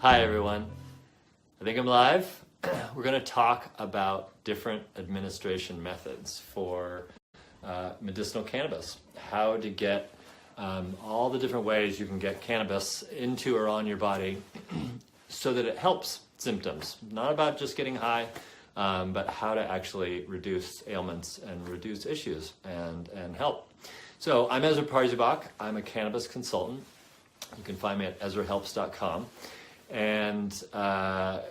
Hi everyone, I think I'm live. We're going to talk about different administration methods for medicinal cannabis. How to get all the different ways you can get cannabis into or on your body so that it helps symptoms. Not about just getting high, but how to actually reduce ailments and reduce issues and help. So I'm Ezra Parzybach. I'm a cannabis consultant. You can find me at EzraHelps.com. And I'll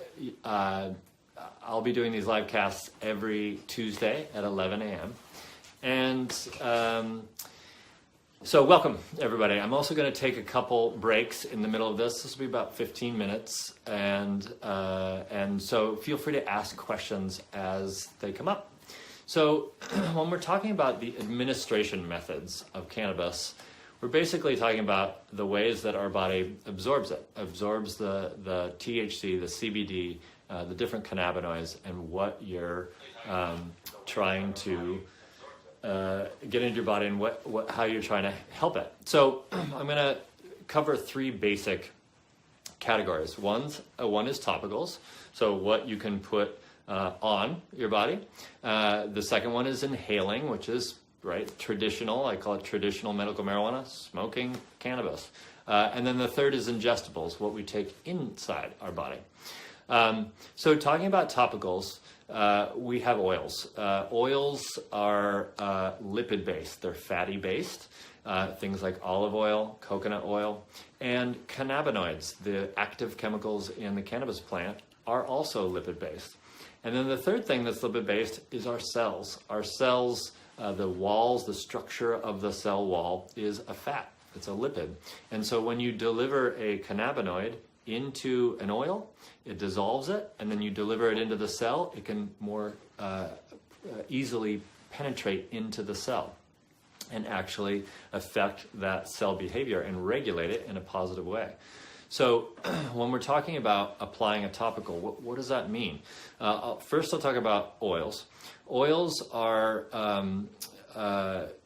be doing these live casts every Tuesday at 11 a.m. And so welcome, everybody. I'm also going to take a couple breaks in the middle of this. This will be about 15 minutes. And so feel free to ask questions as they come up. So when we're talking about the administration methods of cannabis, we're basically talking about the ways that our body absorbs it, absorbs the THC, the CBD, the different cannabinoids, and what you're trying to get into your body and how you're trying to help it. So I'm going to cover three basic categories. One is topicals, so what you can put on your body. The second one is inhaling, which is traditional, I call it traditional medical marijuana, smoking cannabis. And then the third is ingestibles, what we take inside our body. So talking about topicals, we have oils. Oils are lipid-based, they're fatty-based. Things like olive oil, coconut oil, and cannabinoids, the active chemicals in the cannabis plant, are also lipid-based. And then the third thing that's lipid-based is our cells. Our cells, the walls, the structure of the cell wall is a fat. It's a lipid. And so when you deliver a cannabinoid into an oil, it dissolves it, and then you deliver it into the cell, it can more easily penetrate into the cell and actually affect that cell behavior and regulate it in a positive way. So when we're talking about applying a topical, what does that mean? First, I'll talk about oils. Oils are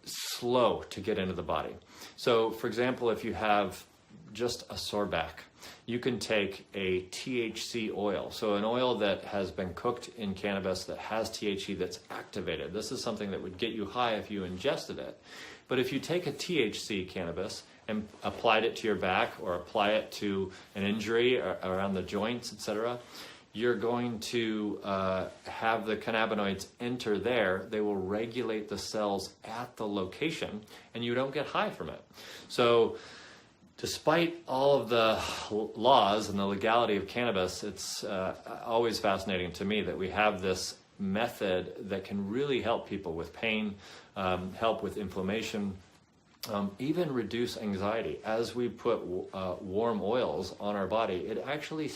slow to get into the body. So for example, if you have just a sore back, you can take a THC oil. So an oil that has been cooked in cannabis that has THC that's activated. This is something that would get you high if you ingested it. But if you take a THC cannabis and applied it to your back or apply it to an injury around the joints, etc., you're going to have the cannabinoids enter there. They will regulate the cells at the location, and you don't get high from it. So despite all of the laws and the legality of cannabis, it's always fascinating to me that we have this method that can really help people with pain, help with inflammation, even reduce anxiety. As we put warm oils on our body, it actually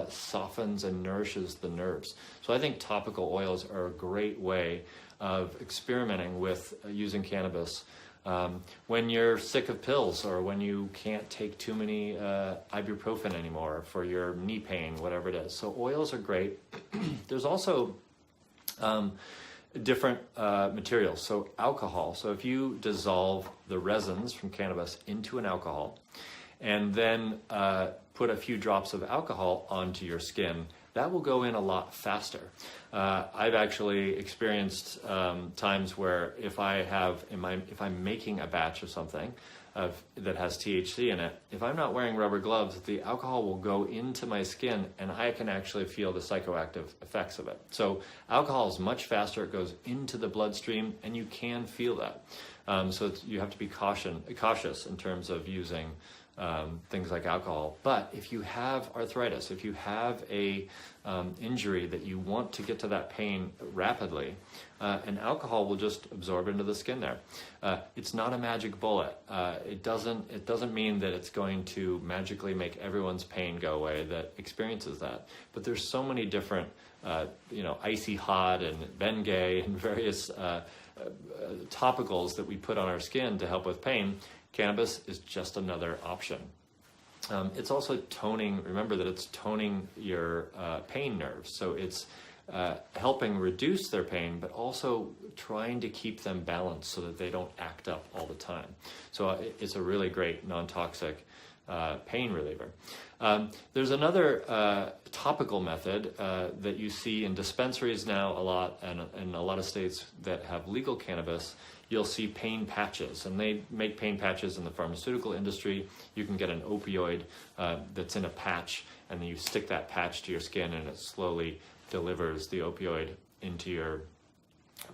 softens and nourishes the nerves. So I think topical oils are a great way of experimenting with using cannabis when you're sick of pills or when you can't take too many ibuprofen anymore for your knee pain, whatever it is. So oils are great. There's also different materials. So alcohol. So if you dissolve the resins from cannabis into an alcohol and then put a few drops of alcohol onto your skin, that will go in a lot faster. I've actually experienced times where if I'm making a batch of something that has THC in it, if I'm not wearing rubber gloves, the alcohol will go into my skin and I can actually feel the psychoactive effects of it. So alcohol is much faster, it goes into the bloodstream and you can feel that. So you have to be cautious in terms of using things like alcohol. But if you have arthritis, if you have a injury that you want to get to that pain rapidly, and alcohol will just absorb into the skin there. It's not a magic bullet. It doesn't mean that it's going to magically make everyone's pain go away that experiences that. But there's so many different, icy hot and Bengay and various topicals that we put on our skin to help with pain. Cannabis is just another option. It's also toning. Remember that it's toning your pain nerves. So it's helping reduce their pain, but also trying to keep them balanced so that they don't act up all the time. So it's a really great non-toxic pain reliever. There's another topical method that you see in dispensaries now a lot, and in a lot of states that have legal cannabis. You'll see pain patches, and they make pain patches in the pharmaceutical industry. You can get an opioid that's in a patch, and then you stick that patch to your skin, and it slowly delivers the opioid into your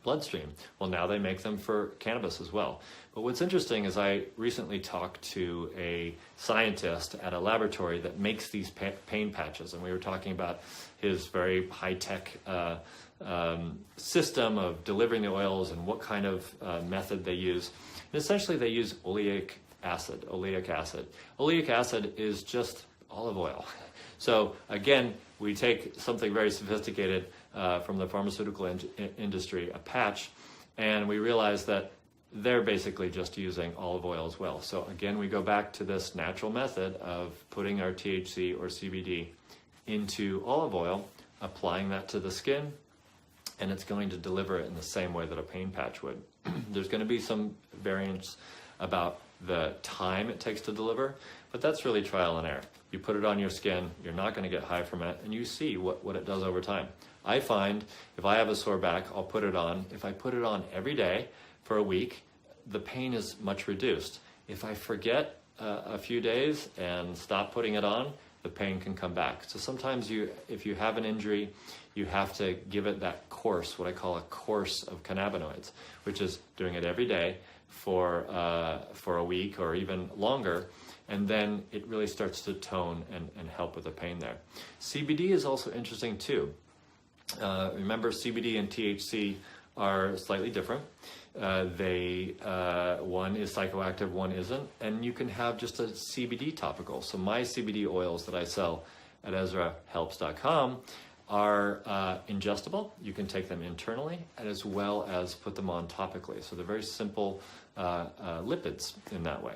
bloodstream. Well, now they make them for cannabis as well. But what's interesting is I recently talked to a scientist at a laboratory that makes these pain patches, and we were talking about his very high-tech system of delivering the oils and what kind of method they use. And essentially they use oleic acid. Oleic acid is just olive oil. So again, we take something very sophisticated from the pharmaceutical industry, a patch, and we realize that they're basically just using olive oil as well. So again, we go back to this natural method of putting our THC or CBD into olive oil, applying that to the skin, and it's going to deliver it in the same way that a pain patch would. There's going to be some variance about the time it takes to deliver, but that's really trial and error. You put it on your skin, you're not going to get high from it, and you see what it does over time. I find if I have a sore back, I'll put it on. If I put it on every day for a week, the pain is much reduced. If I forget a few days and stop putting it on, the pain can come back. So sometimes if you have an injury, you have to give it that course, what I call a course of cannabinoids, which is doing it every day for a week or even longer, and then it really starts to tone and help with the pain there. CBD is also interesting too. Remember, CBD and THC are slightly different. One is psychoactive, one isn't, and you can have just a CBD topical. So my CBD oils that I sell at EzraHelps.com are ingestible. You can take them internally, and as well as put them on topically. So they're very simple lipids in that way.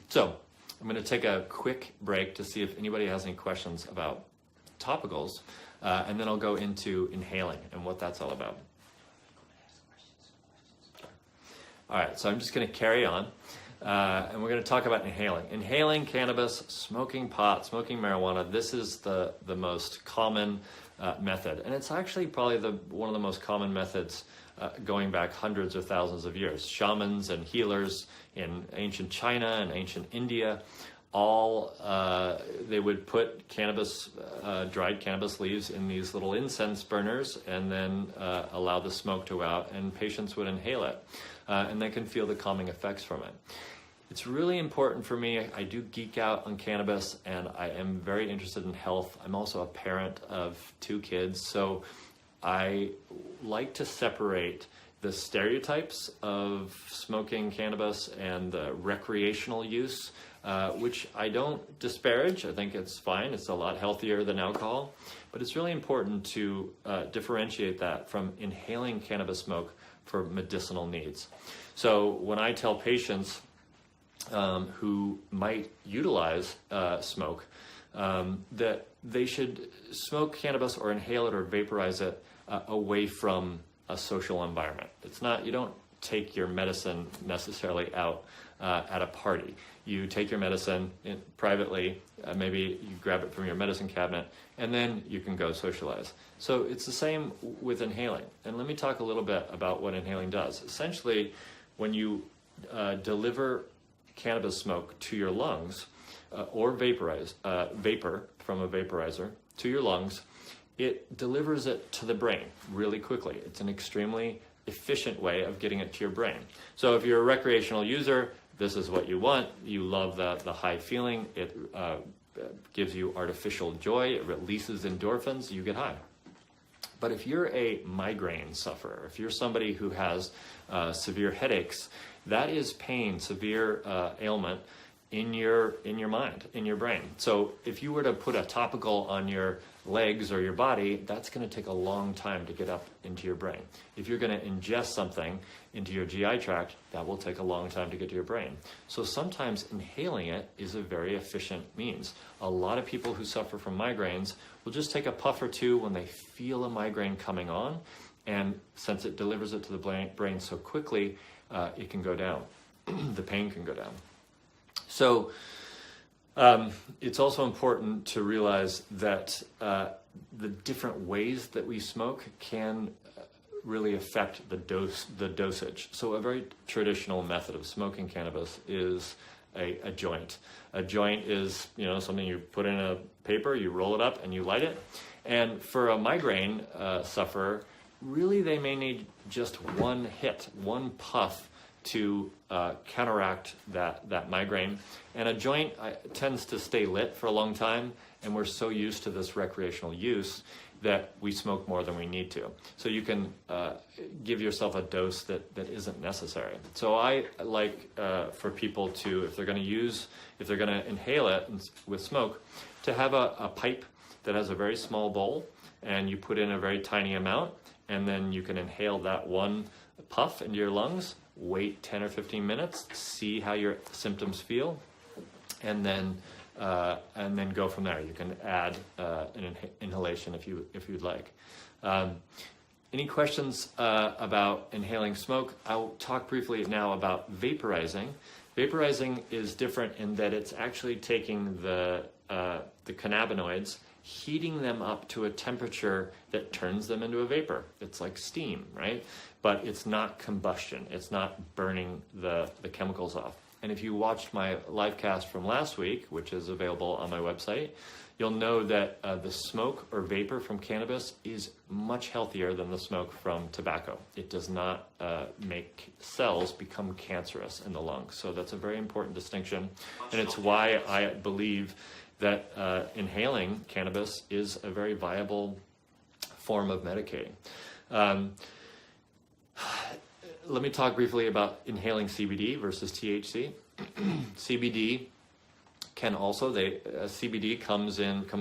So I'm going to take a quick break to see if anybody has any questions about topicals, and then I'll go into inhaling and what that's all about. All right, so I'm just going to carry on, and we're going to talk about inhaling. Inhaling cannabis, smoking pot, smoking marijuana, this is the most common method. And it's actually probably one of the most common methods going back hundreds or thousands of years. Shamans and healers in ancient China and ancient India, they would put cannabis, dried cannabis leaves in these little incense burners and then allow the smoke to go out, and patients would inhale it. And they can feel the calming effects from it. It's really important for me. I do geek out on cannabis, and I am very interested in health. I'm also a parent of 2 kids, so I like to separate the stereotypes of smoking cannabis and the recreational use, which I don't disparage. I think it's fine. It's a lot healthier than alcohol, but it's really important to differentiate that from inhaling cannabis smoke for medicinal needs. So when I tell patients who might utilize smoke that they should smoke cannabis or inhale it or vaporize it away from a social environment. It's not, you don't take your medicine necessarily out at a party. You take your medicine privately, maybe you grab it from your medicine cabinet, and then you can go socialize. So it's the same with inhaling. And let me talk a little bit about what inhaling does. Essentially, when you deliver cannabis smoke to your lungs, or vapor from a vaporizer to your lungs, it delivers it to the brain really quickly. It's an extremely efficient way of getting it to your brain. So if you're a recreational user, this is what you want. You love the high feeling. It gives you artificial joy. It releases endorphins. You get high. But if you're a migraine sufferer, if you're somebody who has severe headaches, that is pain, severe ailment in your mind, in your brain. So if you were to put a topical on your legs or your body, that's going to take a long time to get up into your brain. If you're going to ingest something into your GI tract, that will take a long time to get to your brain. So sometimes inhaling it is a very efficient means. A lot of people who suffer from migraines will just take a puff or two when they feel a migraine coming on, and since it delivers it to the brain so quickly, it can go down. The pain can go down. So It's also important to realize that the different ways that we smoke can really affect the dosage. So a very traditional method of smoking cannabis is a joint. A joint is, something you put in a paper, you roll it up and you light it. And for a migraine sufferer, really they may need just one hit, one puff to counteract that migraine. And a joint tends to stay lit for a long time, and we're so used to this recreational use that we smoke more than we need to. So you can give yourself a dose that isn't necessary. So I like for people to, if they're going to inhale it with smoke, to have a pipe that has a very small bowl, and you put in a very tiny amount, and then you can inhale that one puff into your lungs, wait 10 or 15 minutes, see how your symptoms feel, and then go from there. You can add an inhalation if you'd like. Any questions about inhaling smoke? I'll talk briefly now about vaporizing. Vaporizing is different in that it's actually taking the cannabinoids, heating them up to a temperature that turns them into a vapor. It's like steam, right? But it's not combustion. It's not burning the chemicals off. And if you watched my livecast from last week, which is available on my website, you'll know that the smoke or vapor from cannabis is much healthier than the smoke from tobacco. It does not make cells become cancerous in the lungs. So that's a very important distinction. And it's why I believe that inhaling cannabis is a very viable form of medicating. Let me talk briefly about inhaling CBD versus THC. CBD can also, CBD comes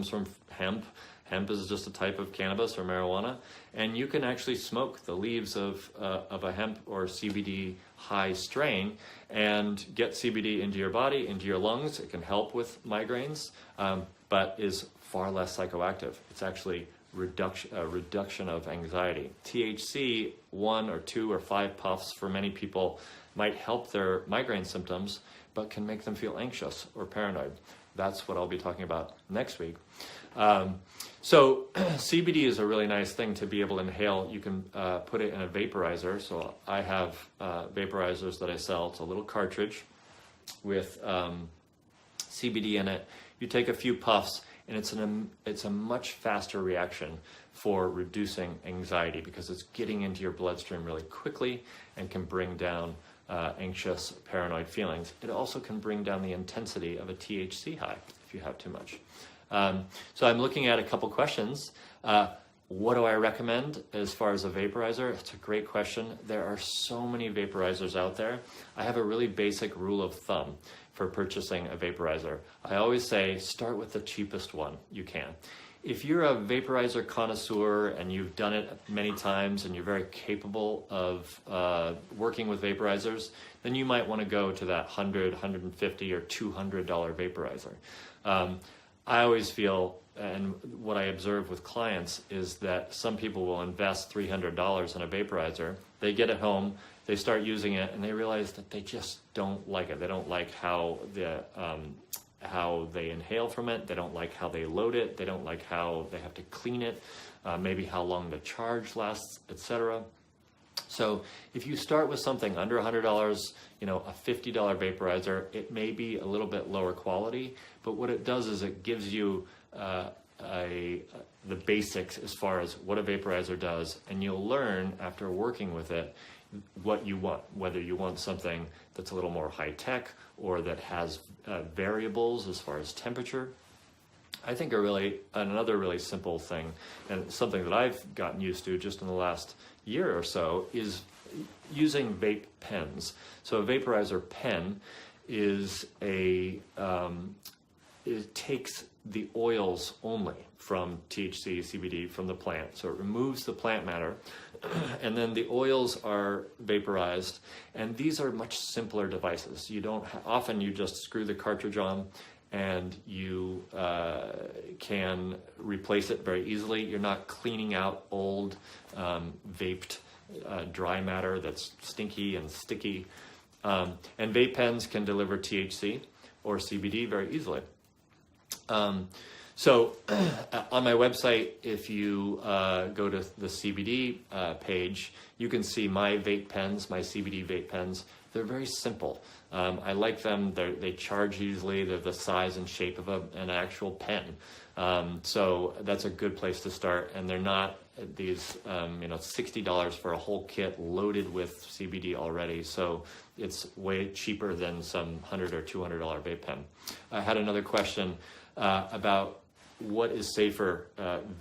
from hemp. Hemp is just a type of cannabis or marijuana, and you can actually smoke the leaves of a hemp or CBD high strain and get CBD into your body, into your lungs. It can help with migraines, but is far less psychoactive. It's actually reduction of anxiety. THC, 1 or 2 or 5 puffs for many people might help their migraine symptoms, but can make them feel anxious or paranoid. That's what I'll be talking about next week. So CBD is a really nice thing to be able to inhale. You can put it in a vaporizer. So I have vaporizers that I sell. It's a little cartridge with CBD in it. You take a few puffs, and it's a much faster reaction for reducing anxiety because it's getting into your bloodstream really quickly and can bring down anxious, paranoid feelings. It also can bring down the intensity of a THC high if you have too much. So I'm looking at a couple questions. What do I recommend as far as a vaporizer? It's a great question. There are so many vaporizers out there. I have a really basic rule of thumb for purchasing a vaporizer. I always say start with the cheapest one you can. If you're a vaporizer connoisseur and you've done it many times and you're very capable of working with vaporizers, then you might want to go to that $100, $150, or $200 vaporizer. I always feel, and what I observe with clients, is that some people will invest $300 in a vaporizer. They get it home, they start using it, and they realize that they just don't like it. They don't like how they inhale from it. They don't like how they load it. They don't like how they have to clean it, maybe how long the charge lasts, etc. So if you start with something under $100, a $50 vaporizer, it may be a little bit lower quality, but what it does is it gives you the basics as far as what a vaporizer does, and you'll learn after working with it what you want, whether you want something that's a little more high-tech or that has variables as far as temperature. I think another really simple thing, and something that I've gotten used to just in the last year or so, is using vape pens. So a vaporizer pen is it takes the oils only from THC, CBD, from the plant. So it removes the plant matter, and then the oils are vaporized, and these are much simpler devices. Often you just screw the cartridge on, and you can replace it very easily. You're not cleaning out old vaped dry matter that's stinky and sticky. And vape pens can deliver THC or CBD very easily. So on my website, if you go to the CBD page, you can see my vape pens, my CBD vape pens. They're very simple. I like them. They charge easily. They're the size and shape of an actual pen. So that's a good place to start. And they're not these, $60 for a whole kit loaded with CBD already. So it's way cheaper than some $100 or $200 vape pen. I had another question about what is safer,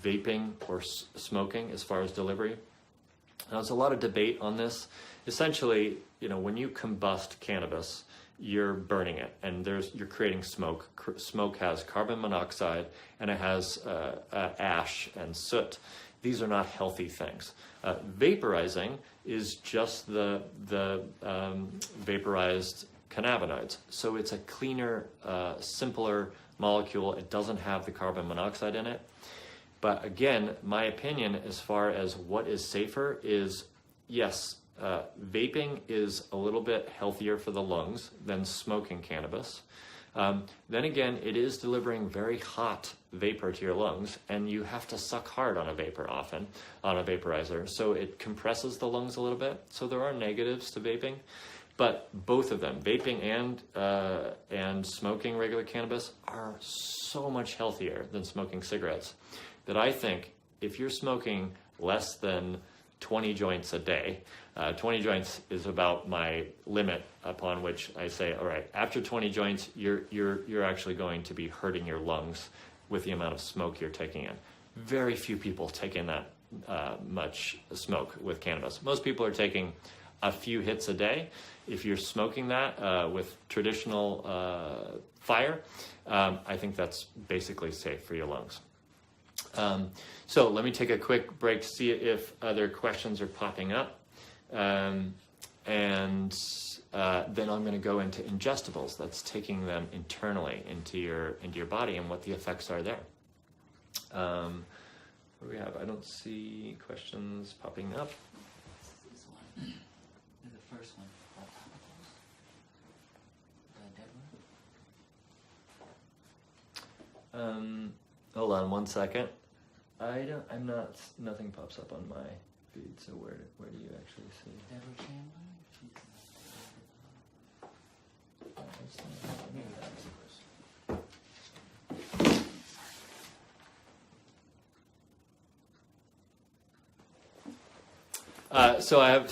vaping or smoking as far as delivery. Now, there's a lot of debate on this. Essentially, when you combust cannabis, you're burning it, and you're creating smoke. Smoke has carbon monoxide, and it has ash and soot. These are not healthy things. Vaporizing is just the vaporized cannabinoids. So it's a cleaner, simpler molecule. It doesn't have the carbon monoxide in it. But again, my opinion as far as what is safer is, yes, vaping is a little bit healthier for the lungs than smoking cannabis. Then again, it is delivering very hot vapor to your lungs, and you have to suck hard on a vaporizer. So it compresses the lungs a little bit. So there are negatives to vaping. But both of them, vaping and smoking regular cannabis, are so much healthier than smoking cigarettes that I think if you're smoking less than 20 joints a day, 20 joints is about my limit upon which I say, all right, after 20 joints, you're actually going to be hurting your lungs with the amount of smoke you're taking in. Very few people take in that much smoke with cannabis. Most people are taking a few hits a day. If you're smoking that with traditional fire, I think that's basically safe for your lungs. So let me take a quick break to see if other questions are popping up. And then I'm going to go into ingestibles. That's taking them internally into your body and what the effects are there. What do we have? I don't see questions popping up. This one. The first one. The dead one. Hold on one second. Nothing pops up on my feed, so where do you actually see? Deborah Chandler? So I have,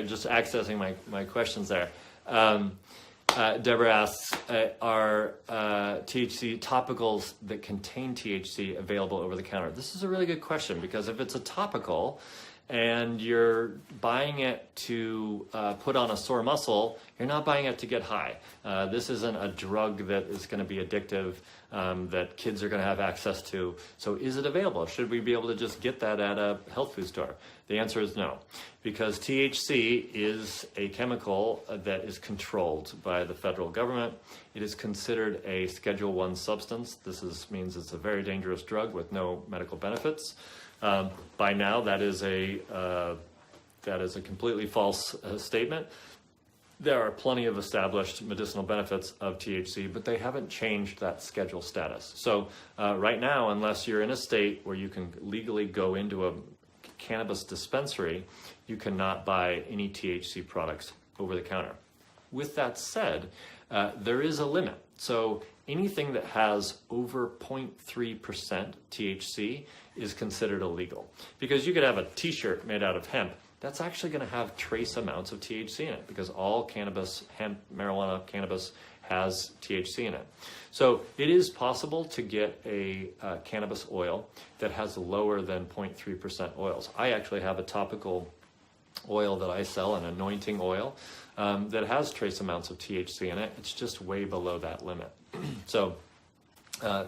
just accessing my questions there. Deborah asks, are THC topicals that contain THC available over the counter? This is a really good question, because if it's a topical and you're buying it to put on a sore muscle, you're not buying it to get high. This isn't a drug that is going to be addictive, that kids are going to have access to. So is it available? Should we be able to just get that at a health food store? The answer is no, because THC is a chemical that is controlled by the federal government. It is considered a Schedule I substance. This means it's a very dangerous drug with no medical benefits. By now, that is a completely false statement. There are plenty of established medicinal benefits of THC, but they haven't changed that schedule status. So right now, unless you're in a state where you can legally go into a cannabis dispensary, you cannot buy any THC products over the counter. With that said, there is a limit. So anything that has over 0.3% THC is considered illegal, because you could have a t-shirt made out of hemp that's actually going to have trace amounts of THC in it, because all cannabis, hemp, marijuana, cannabis has THC in it. So it is possible to get a cannabis oil that has lower than 0.3% oils. I actually have a topical oil that I sell, an anointing oil, that has trace amounts of THC in it. It's just way below that limit. So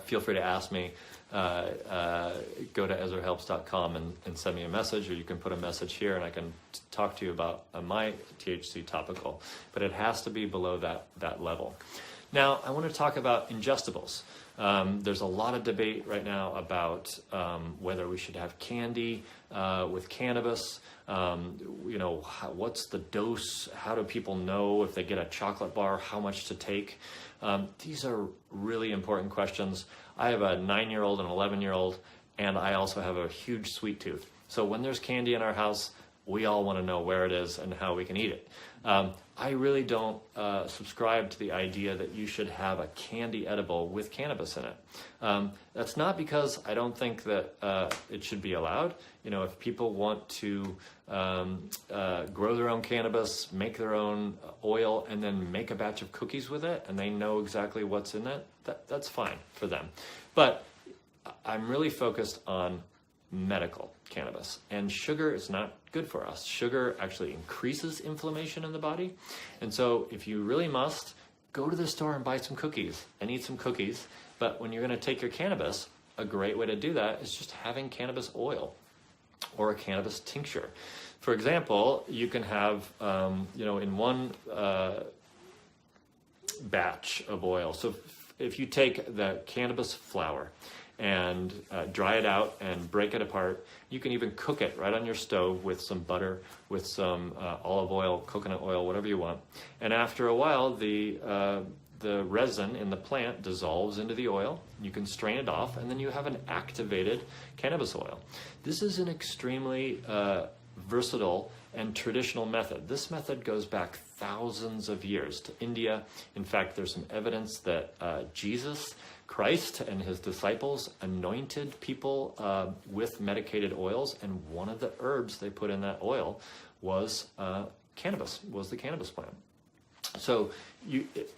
feel free to ask me. Go to EzraHelps.com and send me a message, or you can put a message here and I can talk to you about my THC topical, but it has to be below that level. Now, I want to talk about ingestibles. There's a lot of debate right now about whether we should have candy with cannabis. What's the dose? How do people know if they get a chocolate bar, how much to take? These are really important questions. I have a 9-year-old and 11-year-old, and I also have a huge sweet tooth. So when there's candy in our house, we all want to know where it is and how we can eat it. I really don't subscribe to the idea that you should have a candy edible with cannabis in it. That's not because I don't think that it should be allowed. If people want to grow their own cannabis, make their own oil, and then make a batch of cookies with it, and they know exactly what's in it, that's fine for them. But I'm really focused on medical cannabis, and sugar is not good for us. Sugar actually increases inflammation in the body, and so if you really must, go to the store and buy some cookies and eat some cookies. But when you're going to take your cannabis, a great way to do that is just having cannabis oil or a cannabis tincture. For example, you can have in one batch of oil, so if you take the cannabis flower and dry it out and break it apart. You can even cook it right on your stove with some butter, with some olive oil, coconut oil, whatever you want. And after a while, the resin in the plant dissolves into the oil. You can strain it off, and then you have an activated cannabis oil. This is an extremely versatile and traditional method. This method goes back thousands of years to India. In fact, there's some evidence that Jesus Christ and his disciples anointed people with medicated oils, and one of the herbs they put in that oil was cannabis, was the cannabis plant. So,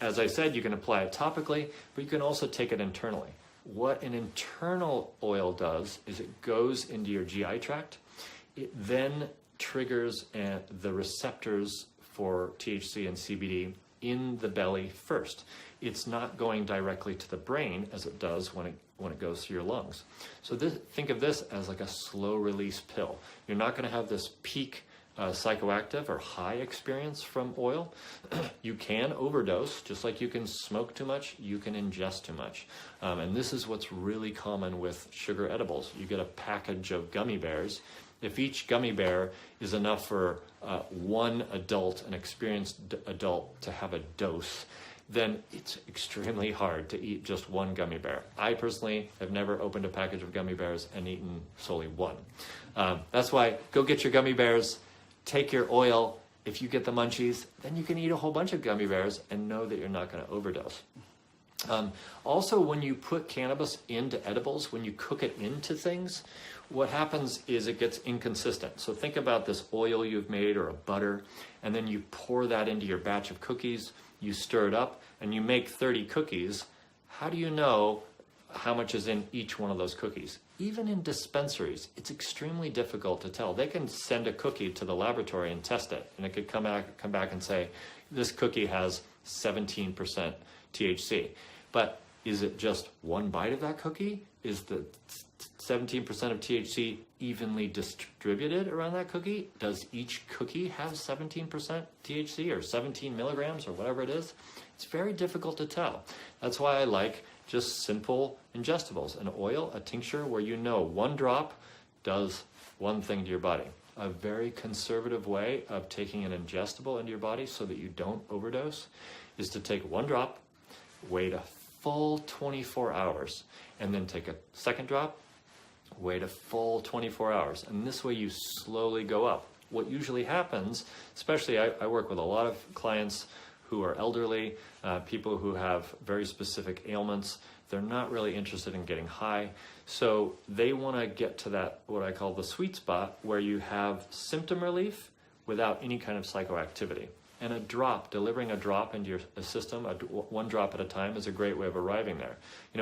as I said, you can apply it topically, but you can also take it internally. What an internal oil does is it goes into your GI tract. It then triggers the receptors for THC and CBD in the belly first. It's not going directly to the brain as it does when it goes through your lungs. So think of this as like a slow release pill. You're not going to have this peak psychoactive or high experience from oil. You can overdose, just like you can smoke too much, you can ingest too much. And this is what's really common with sugar edibles. You get a package of gummy bears. If each gummy bear is enough for one adult, an experienced adult, to have a dose, then it's extremely hard to eat just one gummy bear. I personally have never opened a package of gummy bears and eaten solely one. That's why go get your gummy bears, take your oil. If you get the munchies, then you can eat a whole bunch of gummy bears and know that you're not going to overdose. Also, when you put cannabis into edibles, when you cook it into things, what happens is it gets inconsistent. So think about this oil you've made or a butter, and then you pour that into your batch of cookies, you stir it up, and you make 30 cookies. How do you know how much is in each one of those cookies? Even in dispensaries, it's extremely difficult to tell. They can send a cookie to the laboratory and test it, and it could come back and say, this cookie has 17% THC. But is it just one bite of that cookie? Is the 17% of THC evenly distributed around that cookie? Does each cookie have 17% THC or 17 milligrams or whatever it is? It's very difficult to tell. That's why I like just simple ingestibles, an oil, a tincture, where you know one drop does one thing to your body. A very conservative way of taking an ingestible into your body so that you don't overdose is to take one drop, wait a full 24 hours, and then take a second drop, wait a full 24 hours. And this way you slowly go up. What usually happens, especially I work with a lot of clients who are elderly, people who have very specific ailments. They're not really interested in getting high. So they want to get to that, what I call the sweet spot, where you have symptom relief without any kind of psychoactivity. And a drop, delivering a drop into your system, one drop at a time, is a great way of arriving there.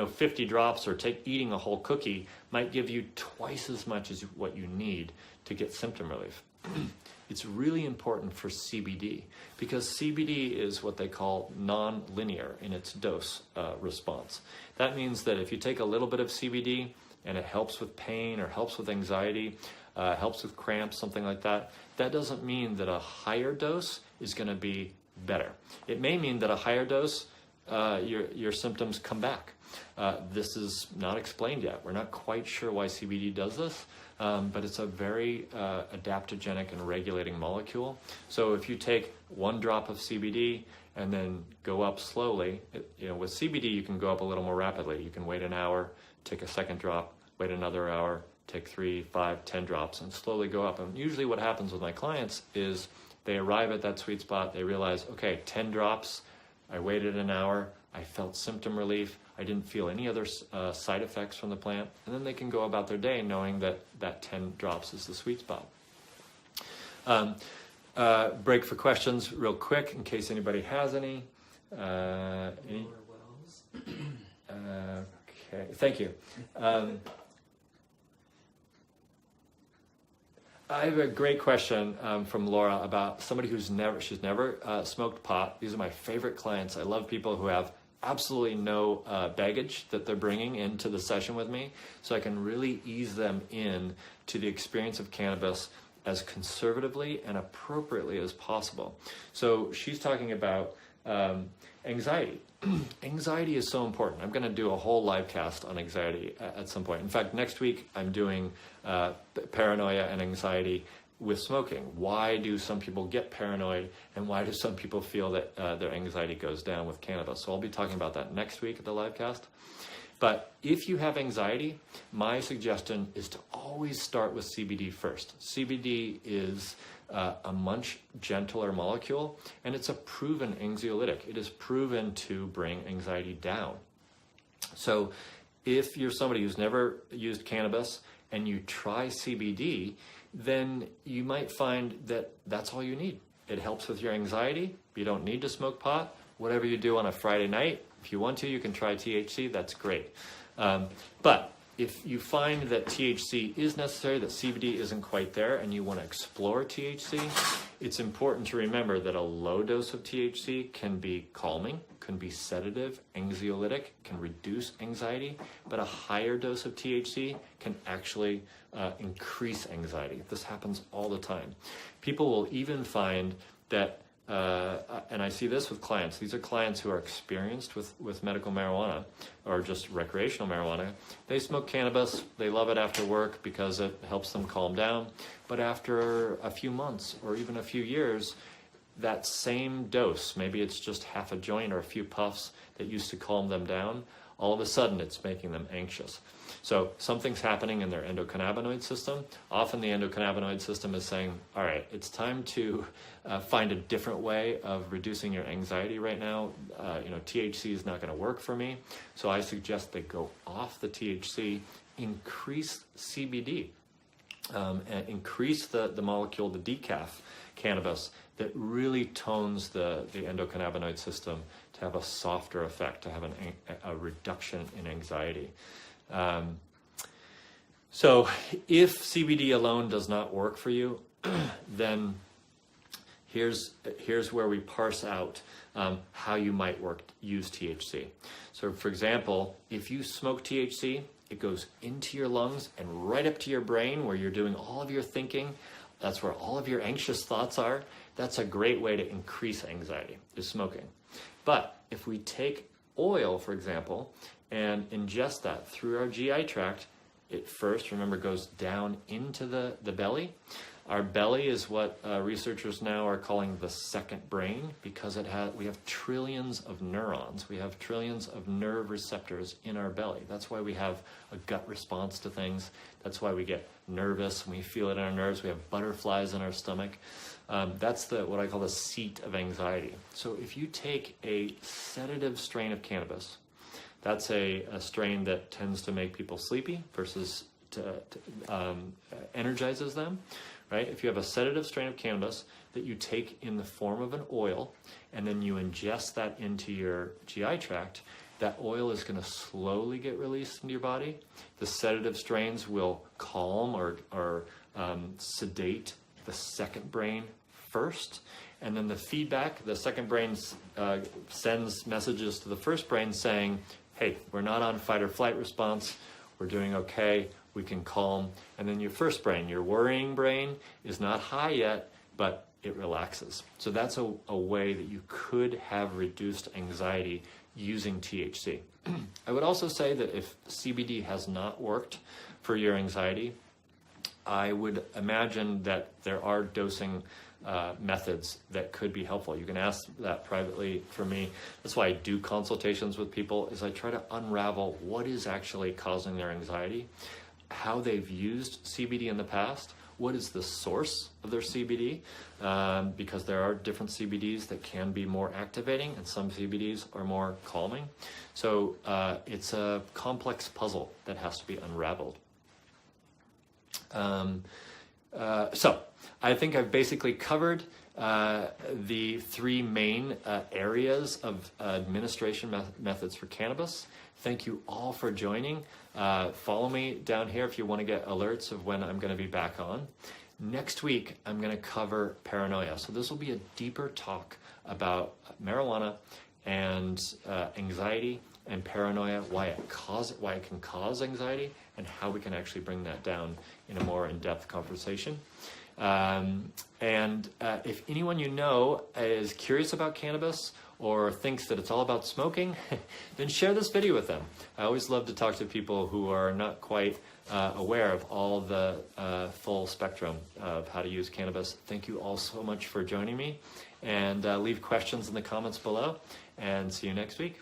50 drops or eating a whole cookie might give you twice as much as what you need to get symptom relief. It's really important for CBD because CBD is what they call non-linear in its dose response. That means that if you take a little bit of CBD and it helps with pain or helps with anxiety, helps with cramps, something like that, that doesn't mean that a higher dose is going to be better. It may mean that a higher dose your symptoms come back. This is not explained yet. We're not quite sure why CBD does this, but it's a very adaptogenic and regulating molecule. So if you take 1 drop of CBD and then go up slowly, with CBD you can go up a little more rapidly. You can wait an hour, take a second drop, wait another hour, take 3, 5, 10 drops, and slowly go up. And usually what happens with my clients is they arrive at that sweet spot, they realize, okay, 10 drops, I waited an hour, I felt symptom relief, I didn't feel any other side effects from the plant, and then they can go about their day knowing that that 10 drops is the sweet spot. Break for questions real quick in case anybody has any. Okay, thank you. I have a great question from Laura about somebody she's never smoked pot. These are my favorite clients. I love people who have absolutely no baggage that they're bringing into the session with me, so I can really ease them in to the experience of cannabis as conservatively and appropriately as possible. So she's talking about anxiety. Anxiety is so important. I'm going to do a whole live cast on anxiety at some point. In fact, next week I'm doing paranoia and anxiety with smoking. Why do some people get paranoid, and why do some people feel that their anxiety goes down with cannabis? So I'll be talking about that next week at the live cast. But if you have anxiety, my suggestion is to always start with CBD first. CBD is a much gentler molecule, and it's a proven anxiolytic. It is proven to bring anxiety down. So if you're somebody who's never used cannabis and you try CBD, then you might find that that's all you need. It helps with your anxiety. You don't need to smoke pot. Whatever you do on a Friday night, if you want to, you can try THC, that's great. But if you find that THC is necessary, that CBD isn't quite there, and you want to explore THC, it's important to remember that a low dose of THC can be calming, can be sedative, anxiolytic, can reduce anxiety, but a higher dose of THC can actually increase anxiety. This happens all the time. People will even find that and I see this with clients. These are clients who are experienced with medical marijuana or just recreational marijuana. They smoke cannabis. They love it after work because it helps them calm down. But after a few months or even a few years, that same dose, maybe it's just half a joint or a few puffs that used to calm them down, all of a sudden it's making them anxious. So something's happening in their endocannabinoid system. Often the endocannabinoid system is saying, all right, it's time to find a different way of reducing your anxiety right now. THC is not going to work for me. So I suggest they go off the THC, increase CBD, and increase the molecule, the decaf cannabis, that really tones the endocannabinoid system to have a softer effect, to have a reduction in anxiety. So if CBD alone does not work for you, then here's where we parse out how you might use THC. So for example, if you smoke THC, it goes into your lungs and right up to your brain where you're doing all of your thinking. That's where all of your anxious thoughts are. That's a great way to increase anxiety, is smoking. But if we take oil, for example, and ingest that through our GI tract, it first, remember, goes down into the belly. Our belly is what researchers now are calling the second brain, because we have trillions of neurons. We have trillions of nerve receptors in our belly. That's why we have a gut response to things. That's why we get nervous when we feel it in our nerves. We have butterflies in our stomach. That's what I call the seat of anxiety. So if you take a sedative strain of cannabis, that's a strain that tends to make people sleepy versus energizes them, right? If you have a sedative strain of cannabis that you take in the form of an oil, and then you ingest that into your GI tract, that oil is going to slowly get released into your body. The sedative strains will calm or sedate the second brain first, and then the feedback, the second brain sends messages to the first brain saying, hey, we're not on fight or flight response, we're doing okay, we can calm. And then your first brain, your worrying brain, is not high yet, but it relaxes. So that's a way that you could have reduced anxiety using THC. I would also say that if CBD has not worked for your anxiety, I would imagine that there are dosing methods that could be helpful. You can ask that privately for me. That's why I do consultations with people, is I try to unravel what is actually causing their anxiety, how they've used CBD in the past, what is the source of their CBD, because there are different CBDs that can be more activating and some CBDs are more calming. So it's a complex puzzle that has to be unraveled. So I think I've basically covered the three main areas of administration methods for cannabis. Thank you all for joining. Follow me down here if you want to get alerts of when I'm going to be back on. Next week, I'm going to cover paranoia. So this will be a deeper talk about marijuana and anxiety and paranoia, why it can cause anxiety, and how we can actually bring that down in a more in-depth conversation. If anyone you know is curious about cannabis or thinks that it's all about smoking, then share this video with them. I always love to talk to people who are not quite aware of all the full spectrum of how to use cannabis. Thank you all so much for joining me, and leave questions in the comments below, and see you next week.